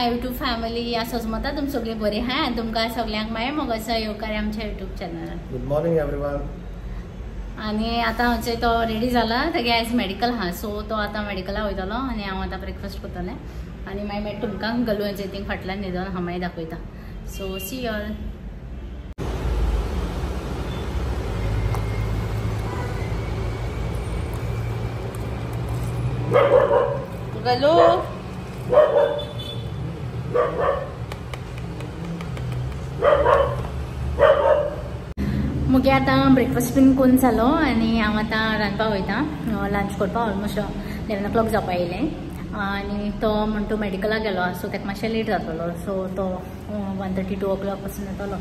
My YouTube family असं मत तुम सगळे बरे हा आणि तुमकां सगळ्यांक माय मोगाचा येवकार आमच्या यूट्यूब चॅनलार. Good morning everyone. आणि आता हांचे तो रेडी जाला तेगे आयज मेडिकल हा सो तो आता मेडिकला वयतलो आणि हांव आता ब्रेकफास्ट करतलें आणि मागीर तुमकां गलू हांचे थिंग फाटल्यान न्हिदोन हांव मागीर दाखयता. सो सी यू ऑल. गलू मुगे आता ब्रेकफास्ट बीन करून जालो आणि हांव आता रांदपाक वयता लंच करपाक. ऑलमोस्ट 11 o'clock जावपा येयलें आणि तो म्हणटा मेडिकलाक गेलो सो ताका मातशें लेट जातलो सो तो 1:30 2 o'clock पासून येतलो.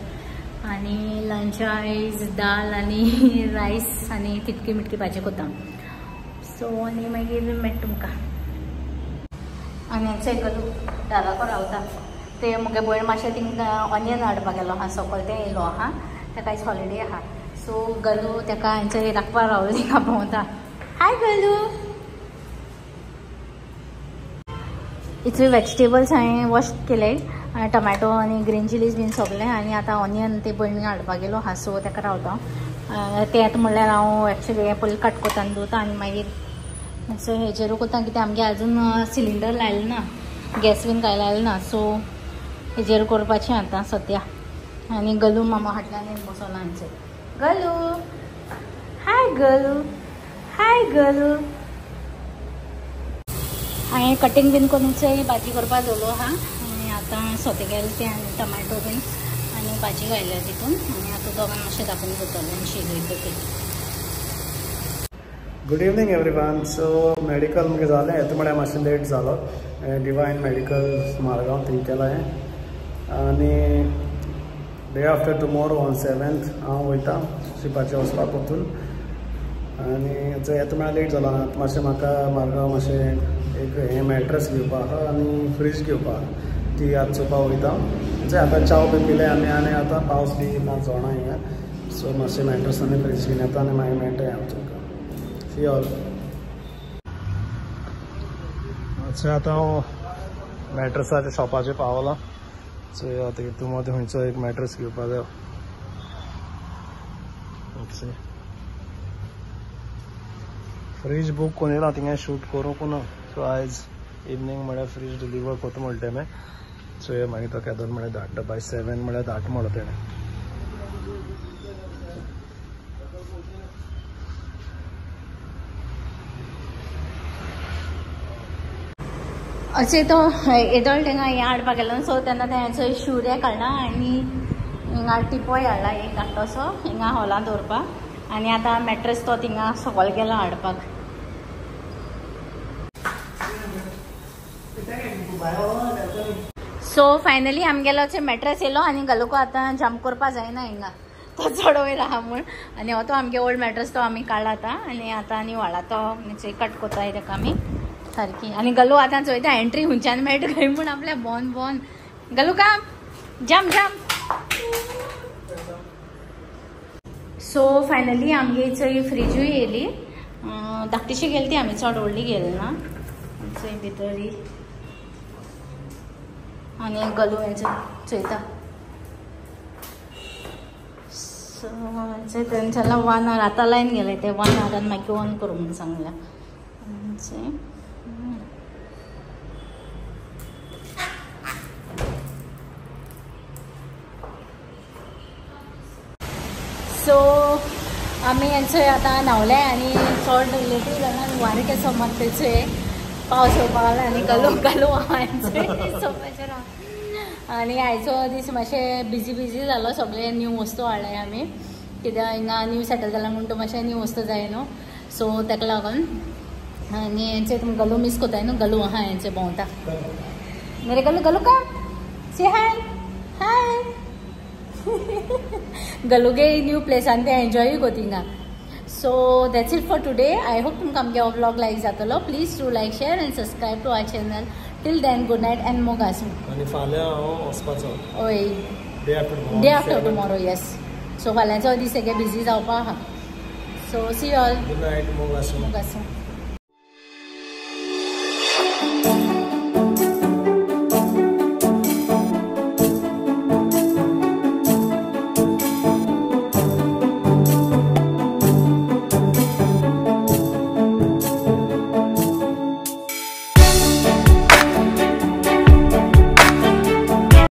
आणि लंच आयज दाल आनी रायस आनी तितकी मिटकी भाजी करता. सो आनी मागीर मेळटा तुमकां. आनी हांचे गलू दाराको रावता ते मुगे भयण मातशें थिंग ऑनियन हाडपाक गेलो हा सकयल तें येयलो आहा ताका आयज हॉलिडे आहा सो गलू ताका हांचे राखपाक रावलो थिंगा भोंवता. हाय गलू. इतले वेजिटेबल्स हांवें वॉश केले टमॅटो आनी ग्रीन चिलीज बीन सगळें आनी आतां ऑनियन ते भयणीक हाडपाक गेलो हा सो ताका रावता. ते येता म्हणल्यार हांव एक्चुली हें पयलीं कट कोता आनी दवरता आनी मागीर सो हेजेरूच कोता कित्याक आमगे आजून सिलिंडर लायलो ना गॅस बीन कांय लायलो ना सो हेजेर करपाचें आतां सद्या. आनी गलू मामा फाटल्यान बसला हांचे. गलू हाय गलू. हाय गलू. हांवें कटींग बीन करून भाजी करपाक दवरलो आहा आनी आतां सोते केले ते आनी टमाटो बीन आनी भाजी घायल्या तितून आनी आतां दोगांक मातशें धांपून दवरतलें आनी शिजयतलें. Good evening everyone. So medical मुगे जालें येता म्हळ्यार मातशें लेट जालो. डिवायन मेडिकल मारगांव थंय केलां हें आनी day after tomorrow on 7th हांव वयता शिपाचें वचपाक परतून. आनी येता म्हळ्यार लेट जालो मातशें म्हाका मारगांव मातशें एक हें मॅट्रस घेवपा आहा आनी फ्रीज घेवपा ती आतां चोवपाक वयता. आतां चाव बी पिलें आमी आनी आतां पावस बी ना जोणा हिंगा सो मातशें मॅट्रस आनी फ्रीज घेवन येता आनी मागीर मेळटा हांव तुमकां. See all. आतां हांव मॅट्रसाच्या शॉपाचेर पावला सो आतां तूं मदें खंयचो एक मॅट्रस घेवपा जाय. फ्रीज बूक करून येयला थिंगा शूट करूंक ना सो आयज इवनिंग म्हळ्यार फ्रीज डिलिवर करता म्हणटा तेणें सो हे मागीर तो केदोन म्हळ्यार धाडटा बाय 7 म्हळ्यार धाडटा म्हणटा तेणें. अशें तो येदोळ तेंगा हें हाडपाक गेलो सो तेन्ना तेंचो शूज काडला आनी हिंगा टिपोय हाडला एक धाकटोसो हिंगा हॉलान दवरपाक आनी आतां मॅट्रस तो थिंगा सकयल गेला हाडपाक. सो फायनली आमगेलो मॅट्रस येयलो आनी गलूको आतां जम्प करपा जायना हिंगा तो चड वयर आहा म्हूण आनी हो तो आमगे ओल्ड मॅट्रस तो आमी काडला आतां आनी आतां आनी व्हाळा तो कट कोताय ताका आमी सारकी. आनी गलू आतां चोयता एंट्री खंयच्यान मेळटा खंय म्हूण आपल्या भोंवन भोंवन. गलू काम जम्प जम्प. सो फायनली आमगे चोय फ्रिजूय येयली धाकटीशी गेली ती आमी चड व्हडली गेली ना चोय भितर आनी गलू हेंचो चोयता. सो तेंच्याला 1 hour आतां लायन गेले ते 1 hour मागीर ऑन करूंक म्हणून सांगल्या. सो आमी हेंचो आतां न्हांवले आनी चड लेटूय जालें आनी वारें केसो मात थंयचो पावस येवपाक लागलो आनी गलू गलू हांवें सोफाचेर आनी आयचो दीस मातशें बिजी जालो. सगळे न्यू वस्तू हाडले आमी कित्याक हिंगा न्यू सेटल जाला म्हणून तो मातशें न्यू वस्तू जाय न्हू सो ताका लागून. आनी हेंचे तुमी गलू मिस कोताय न्हू गलू आहा हेंचे भोंवता. मेरे गलू गलू का से हाय हाय. गलूगे न्यू प्लेसान ते एन्जॉय को थिंगा. So that's it for today. I hope तुमकां आमगे हो व्लॉग लायक जातलो. Please do like share and subscribe to our channel. Till then good night and मोगासू. आनी फाल्यां हांव वचपाचो ओय day after tomorrow yes. So फाल्यांचो दीस तेगे बिजी जावपा आहा. So see you all. Good night मोगासू. मोगासू.